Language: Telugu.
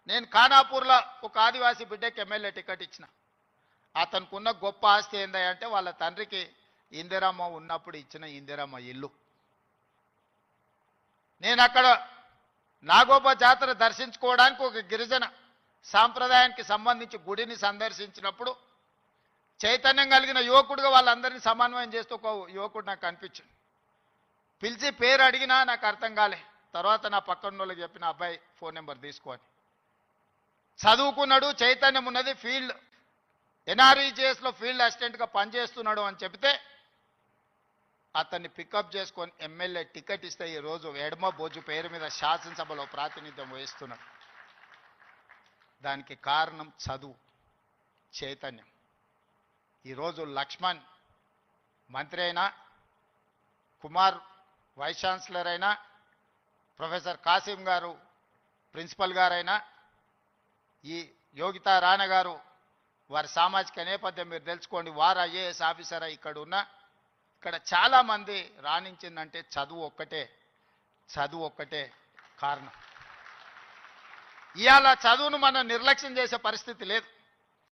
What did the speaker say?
నేను ఖానాపూర్లో ఒక ఆదివాసీ బిడ్డకి ఎమ్మెల్యే టికెట్ ఇచ్చిన. అతనికి ఉన్న గొప్ప ఆస్తి ఏందంటే వాళ్ళ తండ్రికి ఇందిరమ్మ ఉన్నప్పుడు ఇచ్చిన ఇందిరమ్మ ఇల్లు. నేను అక్కడ నాగోబా జాతర దర్శించుకోవడానికి ఒక గిరిజన సాంప్రదాయానికి సంబంధించి గుడిని సందర్శించినప్పుడు చైతన్యం కలిగిన యువకుడిగా వాళ్ళందరినీ సమన్వయం చేస్తూ ఒక యువకుడు నాకు కనిపించింది. పిలిచి పేరు అడిగినా నాకు అర్థం కాలే. తర్వాత నా పక్కన వాళ్ళకి చెప్పిన అబ్బాయి ఫోన్ నెంబర్ తీసుకొని, చదువుకున్నాడు, చైతన్యం ఉన్నది, ఫీల్డ్ ఎన్ఆర్ఈజేఎస్లో ఫీల్డ్ అసిస్టెంట్గా పనిచేస్తున్నాడు అని చెప్తే అతన్ని పికప్ చేసుకొని ఎమ్మెల్యే టికెట్ ఇస్తే ఈరోజు ఎడమ బోజు పేరు మీద శాసనసభలో ప్రాతినిధ్యం వహిస్తున్నాడు. దానికి కారణం చదువు, చైతన్యం. ఈరోజు లక్ష్మణ్ మంత్రి అయినా, కుమార్ వైస్ ఛాన్సలర్ అయినా, ప్రొఫెసర్ కాసిం గారు ప్రిన్సిపల్ గారైనా, ఈ యోగితా రాణా గారు వారి సామాజిక నేపథ్యం మీరు తెలుసుకోండి, వారు ఐఏఎస్ ఆఫీసర్ ఇక్కడ ఉన్న ఇక్కడ చాలామంది రాణించిందంటే చదువు ఒక్కటే కారణం. ఇవాళ చదువును మనం నిర్లక్ష్యం చేసే పరిస్థితి లేదు.